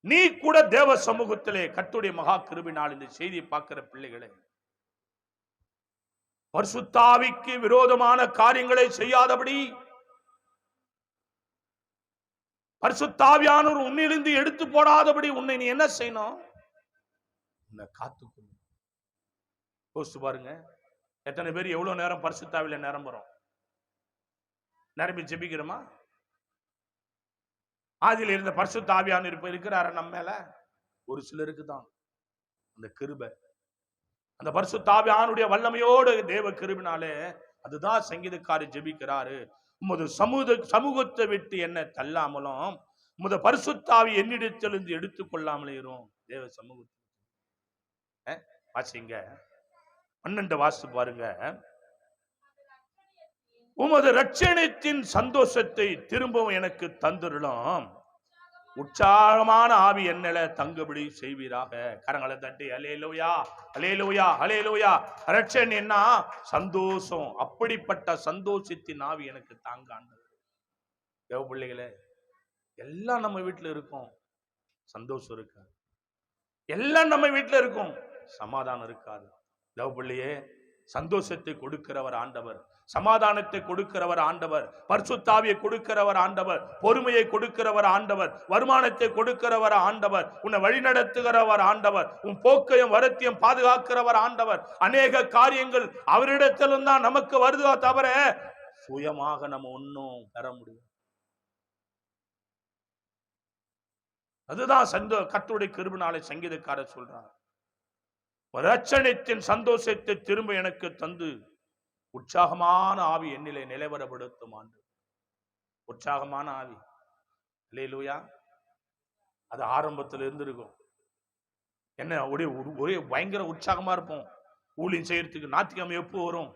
Speaker 1: நீ கூட தேவ சமூகத்திலே கர்த்தருடைய மகா கிருபையினால் இந்த செய்தியை பார்க்கிற பிள்ளைகளே, பரிசுத்த ஆவிக்கு விரோதமான காரியங்களை செய்யாதபடி பரிசுத்த ஆவியானவர் உன்னிலிருந்து எடுத்து போடாதபடி உன்னை நீ என்ன செய்யணும்? உன்னை காத்துக்கணும். யோசிச்சு பாருங்க, எத்தனை பேர் எவ்வளவு நேரம் பரிசுத்த ஆவியில நிரம்புறோம்? நிரம்பி ஜெபிக்கிறோமா? ஆதியில் இருந்த பரிசுத்த ஆவியானவர் இருக்கிறார நம்ம மேல? ஒரு சிலருக்கு தான் அந்த கிருபை, அந்த பரிசுத்த ஆவியானுடைய வல்லமையோடு தேவ கிருபினாலே. அதுதான் சங்கீதக்காரி ஜெபிக்கிறாரு, உமது சமூகத்தை விட்டு என்ன தள்ளாமலும் உமது பரிசுத்த ஆவி என்னிடத்திலிருந்து எடுத்துக்கொள்ளாமலே இருக்கும். தேவ சமூகத்தை வாசிங்க, 12 வாசித்து பாருங்க. உமது ரட்சணத்தின் சந்தோஷத்தை திரும்பவும் எனக்கு தந்துடலாம், உற்சாகமான ஆவி என்னல தங்குபடி செய்வீராக. கரங்களை தட்டி அல்லேலூயா, அல்லேலூயா, அல்லேலூயா. ரட்சணை என்ன? சந்தோஷம். அப்படிப்பட்ட சந்தோஷத்தின் ஆவி எனக்கு தாங்க ஆண்டவர். தேவ பிள்ளைகளே, எல்லாம் நம்ம வீட்டுல இருக்கும், சந்தோஷம் இருக்காது. எல்லாம் நம்ம வீட்டுல இருக்கும், சமாதானம் இருக்காது. தேவ பிள்ளையே, சந்தோஷத்தை கொடுக்கிறவர் ஆண்டவர், சமாதானத்தை கொடுக்கிறவர் ஆண்டவர், பரிசுத்த ஆவியை கொடுக்கிறவர் ஆண்டவர், பொறுமையை கொடுக்கிறவர் ஆண்டவர், வருமானத்தை கொடுக்கிறவர் ஆண்டவர், உன்னை வழிநடத்துகிறவர் ஆண்டவர், உன் போக்கையும் வரத்தையும் பாதுகாக்கிறவர் ஆண்டவர். அநேக காரியங்கள் அவரிடத்திலும் தான் நமக்கு வருதா தவிர சுயமாக நம்ம ஒன்னும் பெற முடியும். அதுதான் கர்த்தருடைய கிருபையினாலே சங்கீதக்காரர் சொல்றார், ரட்சணத்தின் சந்தோஷத்தை திரும்ப எனக்கு தந்து உற்சாகமான ஆவி என்னிலே நிலைவரப்படுத்தும் ஆண்டு. உற்சாகமான ஆவி, அல்லேலூயா. அது ஆரம்பத்தில் இருந்திருக்கும். என்ன ஒரே பயங்கர உற்சாகமா இருப்போம் ஊழியம் செய்யறதுக்கு. ஞாயிற்றுக்கிழமை எப்போ வரும்?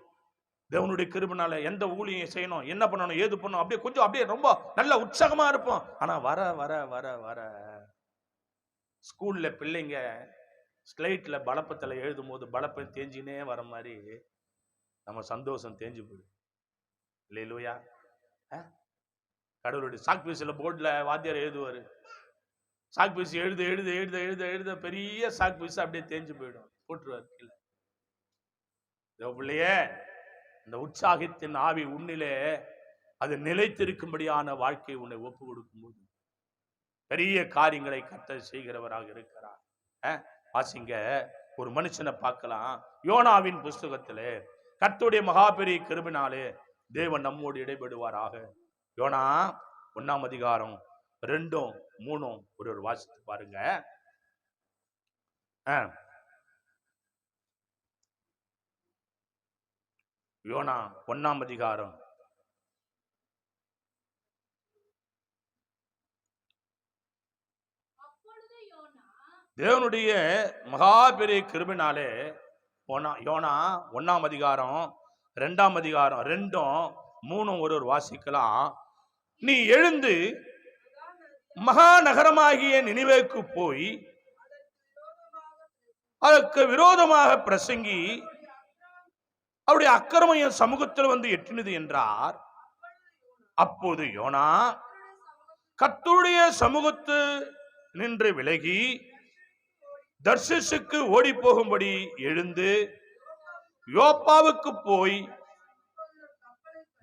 Speaker 1: தேவனுடைய கிருபையினால எந்த ஊழியம் செய்யணும், என்ன பண்ணணும், ஏது பண்ணணும், அப்படியே கொஞ்சம் அப்படியே ரொம்ப நல்ல உற்சாகமா இருப்போம். ஆனா வர வர வர வர ஸ்கூல்ல பிள்ளைங்க ஸ்லைட்ல பலப்பத்துல எழுதும் போது பலப்பம் தேஞ்சினே வர மாதிரி நம்ம சந்தோஷம் தேஞ்சு போயிடும். அல்லேலூயா. கடவுளுடைய சாக் பீஸ்ல போர்ட்ல வாத்தியார் எழுதுவாரு, சாக் பீஸ் எழுத எழுத எழுத எழுத எழுத பெரிய சாக் பீஸ் அப்படியே தேஞ்சு போயிடும், போட்டுருவாரு கீழே. பிள்ளையே, இந்த உற்சாகத்தின் ஆவி உன்னிலே அது நிலைத்திருக்கும்படியான வாழ்க்கை உன்னை ஒப்பு கொடுக்கும் போது பெரிய காரியங்களை கர்த்தர் செய்கிறவராக இருக்கிறார். வாசிங்க, ஒரு மனுஷனை பார்க்கலாம். யோனாவின் புஸ்தகத்திலே கர்த்தருடைய மகாபெரிய கிருபையினாலே தேவன் நம்மோடு இடைபடுவாராக. யோனா 1ஆம் அதிகாரம் 2, 3 ஒரு வாசித்து பாருங்க. யோனா 1ஆம் அதிகாரம் தேவனுடைய மகாபெரிய கிருபையினாலே யோனா 1ஆம் அதிகாரம் 2ஆம் அதிகாரம் 2, 3 ஒரு வாசிக்கலாம். நீ எழுந்து மகாநகரமாகிய நினிவேக்கு போய் அதற்கு விரோதமாக பிரசங்கி அவருடைய அக்கிரமம் சமூகத்தில் வந்து எட்டினது என்றார். அப்போது யோனா கர்த்தருடைய சமூகத்து நின்று விலகி தர்ஷீசுக்கு ஓடி போகும்படி எழுந்து யோப்பாவுக்கு போய்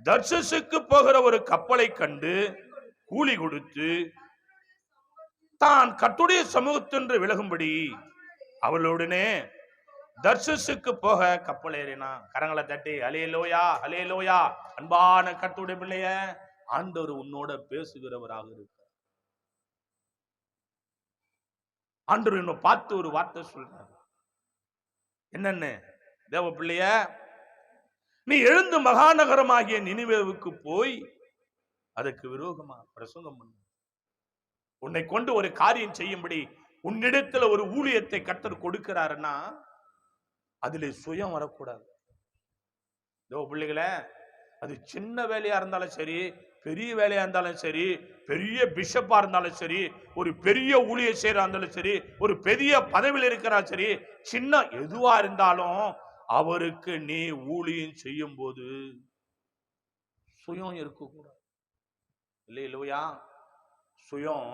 Speaker 1: தர்ஷீசுக்கு போகிற ஒரு கப்பலை கண்டு கூலி கொடுத்து தான் கர்த்தருடைய சமூகத்தின்று விலகும்படி அவளுடனே தர்ஷீசுக்கு போக கப்பல் ஏறினான். கரங்களை தட்டி அல்லேலூயா, அல்லேலூயா. அன்பான கர்த்தருடைய பிள்ளைய, ஆண்டவர் உன்னோட பேசுகிறவராக இருக்கு. ஆண்டவர் என்ன பார்த்து ஒரு வார்த்தை சொல்றாரு. என்னன்னு? தேவ பிள்ளைய, நீ எழுந்து மகாநகரமாகிய நினிவேவுக்கு போய் அதுக்கு விரோதமா பிரசங்கம் பண்ணு. உன்னை கொண்டு ஒரு காரியம் செய்யும்படி உன்னிடத்துல ஒரு ஊழியத்தை கர்த்தர் கொடுக்கிறாருன்னா அதுல சுயம் வரக்கூடாது. தேவ பிள்ளைகளே, அது சின்ன வேலையா இருந்தாலும் சரி, பெரிய வேலையா இருந்தாலும் சரி, பெரிய பிஷப்பா இருந்தாலும் சரி, ஒரு பெரிய ஊழியர் செய்யறா இருந்தாலும் சரி, ஒரு பெரிய பதவியில் இருக்கிறா சரி, சின்ன எதுவா இருந்தாலும் அவருக்கு நீ ஊழியம் செய்யும் போது சுயம் இருக்கக்கூடாது. இல்லையா? சுயம்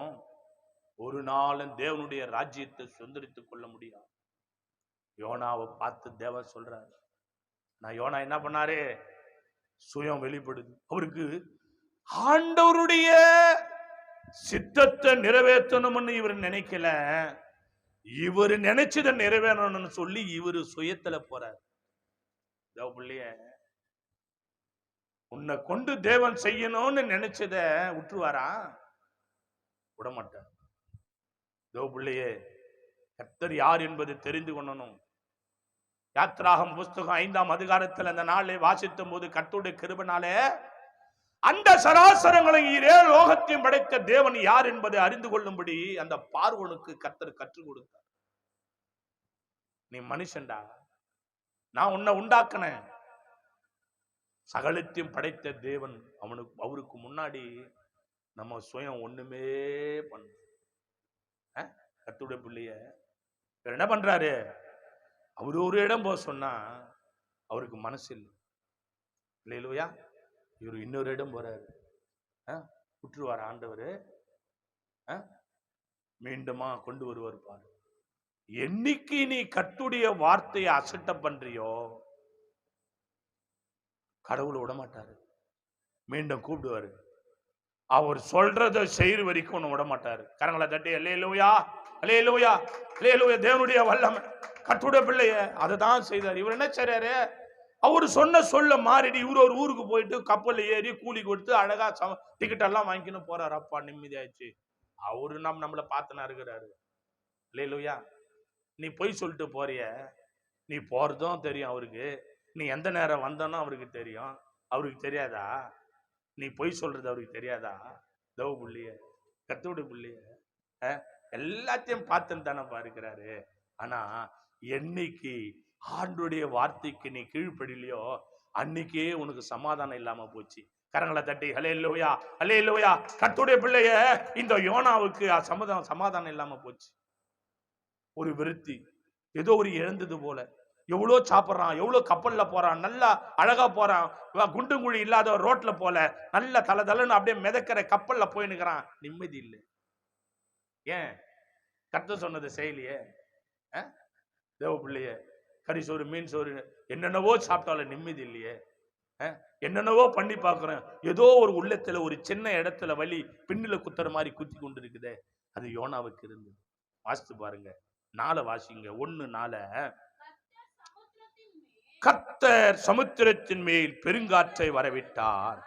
Speaker 1: ஒரு நாளும் தேவனுடைய ராஜ்யத்தை சுதந்திரித்துக் கொள்ள முடியாது. யோனாவை பார்த்து தேவன் சொல்றாரு. நான் யோனா என்ன பண்ணாரு? சுயம் வெளிப்படுது. அவருக்கு ஆண்டவருடைய சித்தத்தை நிறைவேற்றணும்னு இவர் நினைக்கல. இவர் நினைச்சதை நிறைவேறணும்னு சொல்லி இவரு சுயத்துல போறார். தேவப்பிள்ளைய உன்னை கொண்டு தேவன் செய்யணும்னு நினைச்சத விட்டுருவாரா? விடமாட்டார். தேவப்பிள்ளையே, கர்த்தர் யார் என்பது தெரிந்து கொள்ளணும். யாத்ராகம் புஸ்தகம் 5ஆம் அதிகாரத்தில் அந்த நாளை வாசித்த போது கர்த்தருடைய கிருபையினாலே அந்த சராசரங்களை லோகத்தையும் படைத்த தேவன் யார் என்பதை அறிந்து கொள்ளும்படி அந்த பார்வோனுக்கு கர்த்தர் கற்றுக் கொடுத்தார். நீ மனுஷன்டா, நான் உன்னை உண்டாக்கினேன். சகலத்தையும் படைத்த தேவன் அவருக்கு முன்னாடி நம்ம சுயம் ஒண்ணுமே பண்ண. கர்த்தருடைய பிள்ளைய என்ன பண்றாரு? அவரு ஒரு இடம் போக சொன்னா அவருக்கு மனசு இல்லை. இல்லையா? இவர் இன்னொரு இடம் போறாரு. விட்டுருவார் ஆண்டவர்? மீண்டுமா கொண்டு வருவார் பாரு. என்னைக்கு நீ கர்த்தருடைய வார்த்தையை அசட்ட பண்றியோ கடவுளை விடமாட்டாரு. மீண்டும் கூப்பிடுவாரு. அவர் சொல்றதை செய்யற வரைக்கும் விட மாட்டாரு. கரங்களை தட்டி அல்லேலூயா, அல்லேலூயா, அல்லேலூயா. தேவனுடைய வல்லமை. கர்த்தருடைய பிள்ளைய அதை தான் செய்தார். இவர் என்ன செய்றாரு? அவரு சொன்ன சொல்ல மாறிடு. இவரு ஒரு ஊருக்கு போயிட்டு கப்பல் ஏறி கூலி கொடுத்து அழகா டிக்கெட் எல்லாம் வாங்கின்னு போறாரு. அப்பா நிம்மதியாச்சு. அவரு நம்மளை பார்த்துனா இருக்கிறாரு. அல்லேலூயா. நீ பொய் சொல்லிட்டு போறிய, நீ போறதும் தெரியும் அவருக்கு. நீ எந்த நேரம் வந்தோன்னு அவருக்கு தெரியும். அவருக்கு தெரியாதா? நீ பொய் சொல்றது அவருக்கு தெரியாதா? தேவ புள்ளிய, கர்த்தருடைய புள்ளிய எல்லாத்தையும் பார்த்துன்னு தானே இருக்கிறாரு. ஆனா என்னைக்கு ஆண்டவருடைய வார்த்தைக்கு நீ கீழ்ப்படிலையோ அன்னைக்கே உனக்கு சமாதானம் இல்லாம போச்சு. கரங்களை தட்டி அல்லேலூயா, அல்லேலூயா. கர்த்தருடைய பிள்ளைய இந்த யோனாவுக்கு சமாதானம் இல்லாம போச்சு. ஒரு விருத்தி, ஏதோ ஒரு இழந்தது போல. எவ்வளோ சாப்பிட்றான், எவ்வளோ கப்பல்ல போறான், நல்லா அழகா போறான். குண்டும் குழி இல்லாத ரோட்ல போல நல்ல தலை தலைன்னு அப்படியே மிதக்கிற கப்பல்ல போய் நிற்கிறான். நிம்மதி இல்லை. ஏன்? கர்த்தர் சொன்னது செய்யலையே. தேவ பிள்ளைய கறி சோறு, மீன் சோறு, என்னென்னவோ சாப்பிட்டாலும் நிம்மதி இல்லையே. என்னென்னவோ பண்ணி பார்க்கிறேன். ஏதோ ஒரு உள்ளத்துல ஒரு சின்ன இடத்துல வலி பின்னில குத்துற மாதிரி குத்தி கொண்டு இருக்குதே. அது யோனாவுக்கு இருந்தது. வாசித்து பாருங்க. 4 வாசிங்க. 1:4. கர்த்தர் சமுத்திரத்தின் மேல் பெருங்காற்றை வரவிட்டார்.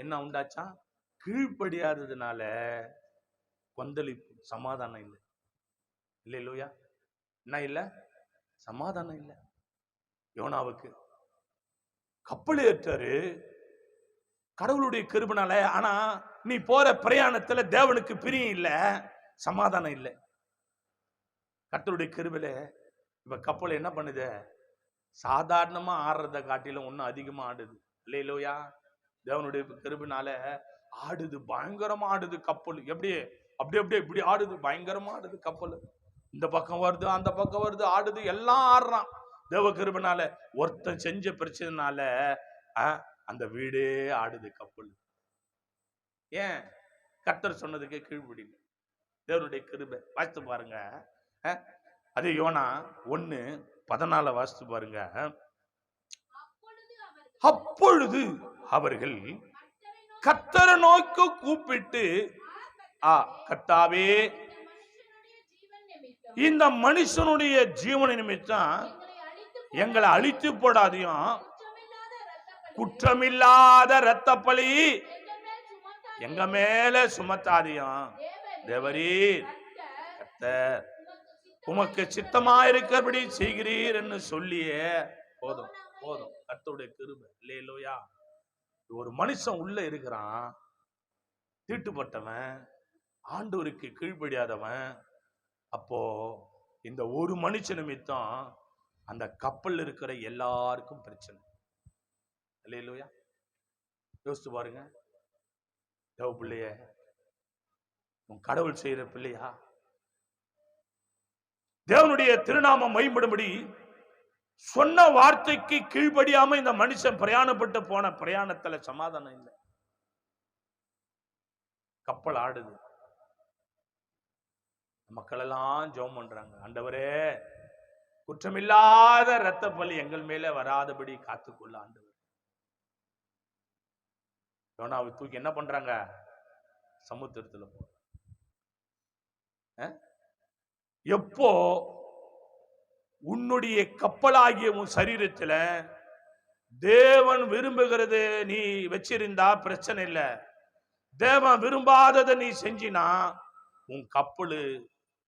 Speaker 1: என்ன உண்டாச்சா? கீழ்ப்படியாததுனால கொந்தளிப்பு, சமாதானம் இல்லை. இல்லையா? என்ன இல்ல? சமாதானம் இல்லை யோனாவுக்கு. கப்பல் ஏற்றாரு கடவுளுடைய கிருபைனால. ஆனா நீ போற பிரயாணத்துல தேவனுக்கு பிரியம் இல்ல, சமாதானம் இல்லை. கர்த்தருடைய கிருபையில இப்ப கப்பல் என்ன பண்ணுது? சாதாரணமா ஆடுறத காட்டிலும் ஒன்னும் அதிகமா ஆடுது. இல்லையா? தேவனுடைய கிருபையினால ஆடுது, பயங்கரமா ஆடுது கப்பல். எப்படி அப்படி அப்படியே இப்படி ஆடுது, பயங்கரமா ஆடுது கப்பல். இந்த பக்கம் வருது, அந்த பக்கம் வருது, ஆடுது, எல்லாம் ஆடுறான். தேவ கிருபையினால ஒருத்தன் செஞ்ச பிரச்சனைனால அந்த வீடே ஆடுது கப்பல். ஏன்? கர்த்தர் சொன்னதுக்கு கீழ்ப்படியல. தேவனுடைய கிருபை. வாசித்து பாருங்க. அது யோனா 1:14 வாசித்து பாருங்க. அப்பொழுது அவர்கள் கர்த்தரை நோக்கி கூப்பிட்டு, கர்த்தாவே, இந்த மனுஷனுடைய ஜீவன நிமித்தம் எங்களை அழித்து போடாதையும், குற்றமில்லாத இரத்த பழி எங்க மேல சுமத்தாதையும். தேவரீர் கர்த்தர் உமக்கு சித்தமா இருக்கிறபடி செய்கிறீர் என்று சொல்லியே போதும், போதும். கர்த்தருடைய கிருபை. இல்லையா? ஒரு மனுஷன் உள்ள இருக்கிறான், தீட்டுப்பட்டவன், ஆண்டவருக்கு கீழ்ப்படியாதவன். அப்போ இந்த ஒரு மனுஷ நிமித்தம் அந்த கப்பல் இருக்கிற எல்லாருக்கும் பிரச்சனை. அல்லேலூயா. யோசித்து பாருங்க, தேவ பிள்ளைய, உன் கடவுள் செய்யற பிள்ளையா, தேவனுடைய திருநாமம் மைம்படும்படி சொன்ன வார்த்தைக்கு கீழ்படியாம இந்த மனுஷன் பிரயாணப்பட்டு போன பிரயாணத்துல சமாதானம் இல்லை. கப்பல் ஆடுது. மக்கள் எல்லாம் ஜெபம் பண்றாங்க, ஆண்டவரே குற்றமில்லாத இரத்த பலி எங்கள் மேல வராதபடி காத்துக்கொள்ள ஆண்டவர். யோனாவை தூக்கி என்ன பண்றாங்க? சமுத்திரத்துல போ. எப்போ உன்னுடைய கப்பலாகிய உன் சரீரத்துல தேவன் விரும்புகிறது நீ வச்சிருந்தா பிரச்சனை இல்லை. தேவன் விரும்பாததை நீ செஞ்சினா உன் கப்பலு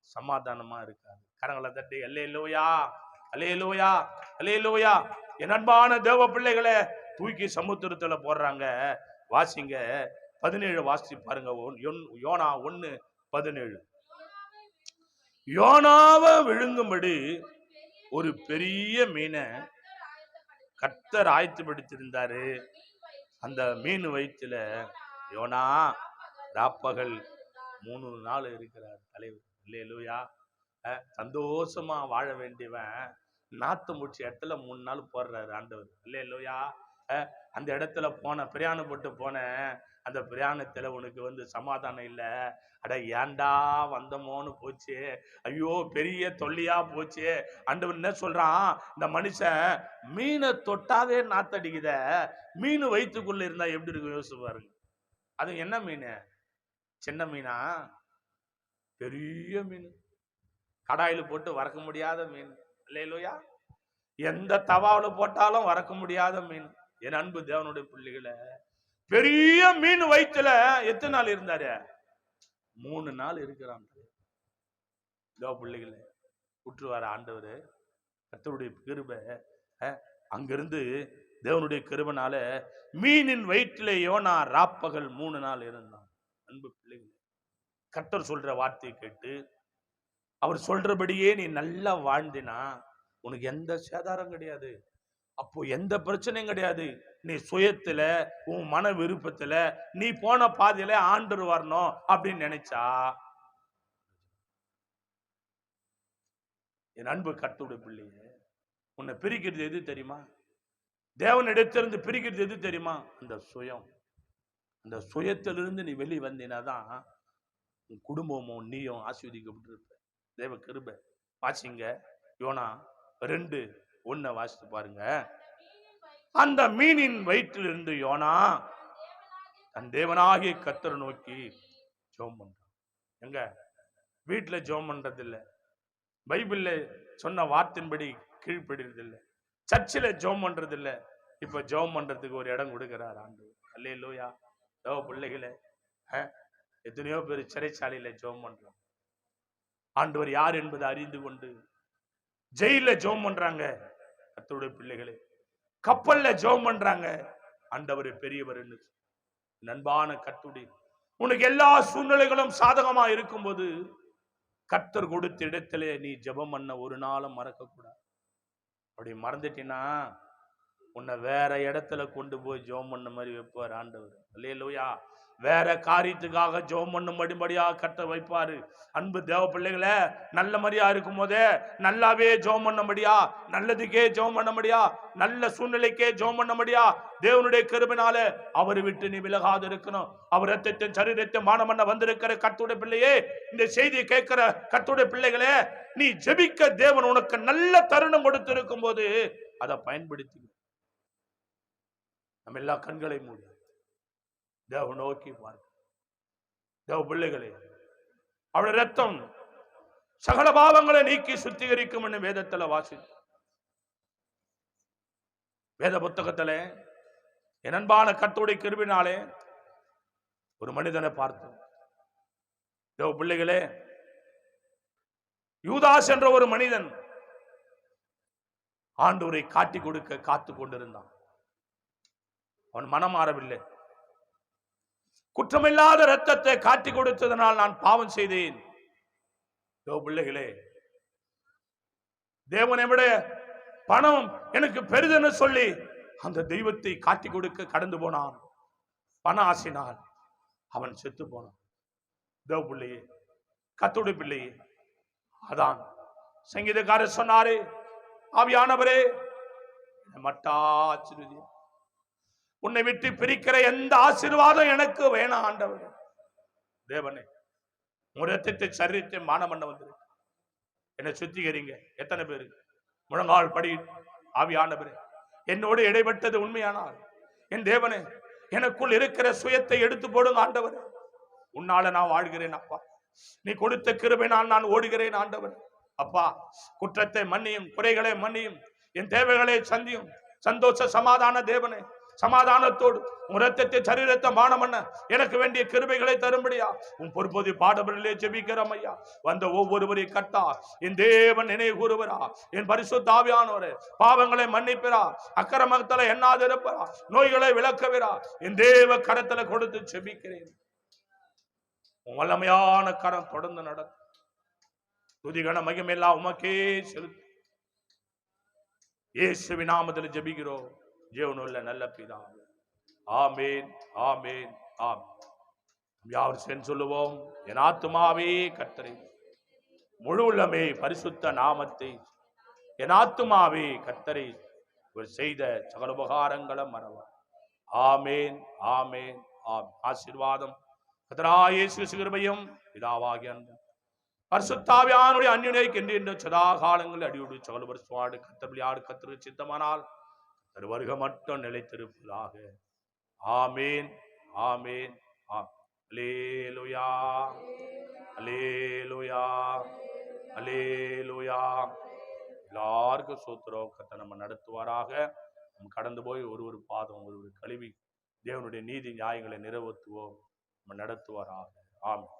Speaker 1: சமாதானமா இருக்காது. கரங்களை தட்டி அல்லேலூயா, அல்லேலூயா, அல்லேலூயா. என் அன்பான தேவ பிள்ளைகளை தூக்கி சமுத்திரத்துல போடுறாங்க. வாசிங்க 17 வாசி பாருங்க. யோனா 1:17. யோனாவை விழுங்கும்படி ஒரு பெரிய மீனை கர்த்தர் ஆயத்தப்படுத்தியிருந்தாரு. அந்த மீன் வயிற்றுல யோனா ராப்பகல் 3 நாள் இருக்கிறார். தலைவர் அல்லேலூயா. சந்தோஷமா வாழ வேண்டியவன் நாத்து முடிச்ச இடத்துல 3 நாள் போடுறாரு ஆண்டவர். அல்லேலூயா. அந்த இடத்துல பிரயாணப்பட்டு போன அந்த பிரயாணத்துல உனக்கு சமாதானம் இல்லை. அட ஏண்டா வந்தமோன்னு போச்சு, ஐயோ பெரிய தொல்லையா போச்சு. ஆண்டவர் என்ன சொல்றான், இந்த மனுஷன் மீனை தொட்டாவே நாத்தடிக்குத, மீன் வயிற்றுக்குள்ள இருந்தா எப்படி இருக்கும் யோசிச்சு பாருங்க. அது என்ன மீன்? சின்ன மீனா? பெரிய மீன், கடாயில போட்டு வறக்க முடியாத மீன். அல்லேலூயா. எந்த தவாவில போட்டாலும் வறக்க முடியாத மீன். என் அன்பு தேவனுடைய பிள்ளைகளை, பெரிய மீன் வயிற்றுல எத்தனை நாள் இருந்தாரு? 3 நாள் இருக்கிறான். தேவ பிள்ளைகளை உற்றுவார ஆண்டவர், கர்த்தருடைய கிருபை. அங்கிருந்து தேவனுடைய கிருபைனால மீனின் வயிற்றில யோனா ராப்பகல் 3 நாள் இருந்தான். அன்பு பிள்ளைகளை, கர்த்தர் சொல்ற வார்த்தையை கேட்டு அவர் சொல்றபடியே நீ நல்லா வாழ்ந்தினா உனக்கு எந்த சேதாரம் கிடையாது. அப்போ எந்த பிரச்சனையும் கிடையாது. நீ சுயத்துல உன் மன விருப்பத்துல நீ போன பாதையில ஆண்டவர் வரணும் அப்படின்னு நினைச்சா, என் அன்பு கர்த்தருடைய பிள்ளையே, உன்னை பிரிக்கிறது எது தெரியுமா? தேவனிடத்திலிருந்து பிரிக்கிறது எது தெரியுமா? அந்த சுயம். அந்த சுயத்திலிருந்து நீ வெளியே வந்தீனாதான் உன் குடும்பமும் நீயும் ஆசீர்வதிக்கப்பட்டிருப்ப. தேவ கிருபை. வாசிங்க யோனா 2:1 வாசித்து பாருங்க. அந்த மீனின் வயிற்றில் இருந்து யோனா தன் தேவனாகிய கர்த்தரை நோக்கி ஜெபம் பண்றான். எங்க வீட்டுல ஜெபம் பண்றது இல்லை, பைபிள்ல சொன்ன வார்த்தையின்படி கீழ்ப்படுறது இல்லை, சர்ச்சில் ஜெபம் பண்றது இல்லை. இப்ப ஜெபம் பண்றதுக்கு ஒரு இடம் கொடுக்கிறார் ஆண்டவர். அல்லேலூயா. தேவ பிள்ளைகளே, எத்தனையோ பேர் சிறைச்சாலையில ஜெபம் பண்றோம். ஆண்டவர் யார் என்பதை அறிந்து கொண்டு ஜெயில ஜெபம் பண்றாங்க. கர்த்தருடைய பிள்ளைகளே, கப்பல்ல ஜெபம் பண்றாங்க. ஆண்டவர் பெரியவர். நண்பான கர்த்தருடைய, உனக்கு எல்லா சூழ்நிலைகளும் சாதகமா இருக்கும்போது கர்த்தர் கொடுத்த இடத்திலே நீ ஜெபம் பண்ண ஒரு நாளும் மறக்க கூடாது. அப்படி மறந்துட்டீன்னா உன்னை வேற இடத்துல கொண்டு போய் ஜெபம் பண்ண மாதிரி வைப்பார் ஆண்டவர். அல்லேலூயா. வேற காரியத்துக்காக ஜெபம் பண்ணும்படியா கர்த்தர் வைப்பாரு. அன்பு தேவ பிள்ளைகளை, நல்ல மாதிரியா இருக்கும் போதே நல்லாவே ஜெபம் பண்ணபடியா, நல்லதுக்கே ஜெபம் பண்ணபடியா, நல்ல சூழ்நிலைக்கே ஜெபம் பண்ணபடியா தேவனுடைய கிருபையினால அவரை விட்டு நீ விலகாது இருக்கணும். அவர் ரத்தத்தின் சரீரத்தை மானம் பண்ண வந்திருக்கிற கர்த்தருடைய பிள்ளையே, இந்த செய்தியை கேட்கிற கர்த்தருடைய பிள்ளைகளே, நீ ஜெபிக்க தேவன் உனக்கு நல்ல தருணம் கொடுத்து இருக்கும் போது அதை பயன்படுத்தி நம்ம எல்லா கண்களை மூடி தேவ நோக்கி பார்க்க. தேவ பிள்ளைகளே, அவருடைய ரத்தம் சகல பாவங்களை நீக்கி சுத்திகரிக்கும் என்று வேதத்துல வாசித்து, வேத புத்தகத்துல என் அன்பான கர்த்தருடைய கிருபையினாலே ஒரு மனிதனை பார்த்தோம். தேவ பிள்ளைகளே, யூதாஸ் என்ற ஒரு மனிதன் ஆண்டவரை காட்டி கொடுக்க காத்து கொண்டிருந்தான். அவன் மனம் மாறவில்லை. குற்றமில்லாத இரத்தத்தை காட்டி கொடுத்ததனால் நான் பாவம் செய்தேன். பிள்ளைகளே, தேவனை விட பணம் எனக்கு பெரிதுன்னு சொல்லி அந்த தெய்வத்தை காட்டி கொடுக்க கடந்து போனான். பண ஆசினால் அவன் செத்து போனான். தேவ பிள்ளையே, கர்த்தருடைய பிள்ளையே, அதான் சங்கீதக்காரர் சொன்னாரே, ஆவியானவரே மட்டாச்சிருதி உன்னை விட்டு பிரிக்கிற எந்த ஆசீர்வாதம் எனக்கு வேணாம் ஆண்டவரே. தேவனே, முரத்தை சரீரத்தை மானம் பண்ண வந்திருக்கு, என்னை சுத்திகரிங்க. எத்தனை பேரு முழங்கால் படி, ஆவியானவரே என்னோடு இடைப்பட்டது உண்மையானால் என் தேவனே எனக்குள் இருக்கிற சுயத்தை எடுத்து போடுங்க ஆண்டவர். உன்னால நான் வாழ்கிறேன் அப்பா, நீ கொடுத்த கிருபையினால் நான் ஓடுகிறேன் ஆண்டவர். அப்பா, குற்றத்தை மன்னியும், குறைகளை மன்னியும், என் தேவைகளை சந்தியும். சந்தோஷ சமாதான தேவனே, சமாதானத்தோடு உன் ரத்தத்தை சரீரத்தை மானம் பண்ண எனக்கு வேண்டிய கிருபைகளை தரும்படியா உன் பொறுப்போதி பாடபடிலே ஜெபிக்கிறோம் ஐயா. வந்த ஒவ்வொருவரையும் கட்டா என் தேவன் நினைவு கூறுவரா, என் பரிசுத்த ஆவியானவரே பாவங்களை மன்னிப்பிரா, அக்கிரமத்துல எண்ணாதிருப்பரா, நோய்களை விளக்கவிரா, என் தேவ கரத்துல கொடுத்து ஜெபிக்கிறேன். உன் வல்லமையான கரம் தொடர்ந்து நடக்கும். துதிகன மகிமையெல்லாம் உமக்கே செலுத்து. இயேசுவின் நாமத்தில் ஜெபிக்கிறோம் ஜீவனுள்ள நல்ல பிதாவே. ஆமென், ஆமென், ஆமென். யாவர் சென்று சொல்லுவோம், என் ஆத்துமாவே கர்த்தரை, முழு உள்ளமே பரிசுத்த நாமத்தை, என் ஆத்துமாவே கர்த்தரை செய்த சகல உபகாரங்களும் மறவார். ஆமென், ஆமென், ஆமென். ஆசீர்வாதம் கர்த்தராகிய இயேசு கிருபையும் பிதாவாகிய அன்பும் பரிசுத்தாவியானுடைய அந்நியனைக்கு என்று சதா காலங்களில் அடியோடு சகல வருஷமாடு கத்தபிலியாடு கத்திர சித்தமானால் வருக மட்டும் நிலைத்திருப்பதாக. ஆமேன், ஆமேன், அல்லேலூயா, அல்லேலூயா, அல்லேலூயா. எல்லாருக்கும் சூத்திரம் கர்த்தர் நம்ம நடத்துவாராக. நம்ம கடந்து போய் ஒரு பாதம் ஒரு கழுவி தேவனுடைய நீதி நியாயங்களை நிறைவேற்றுவோம். நம்ம நடத்துவாராக. ஆமென்.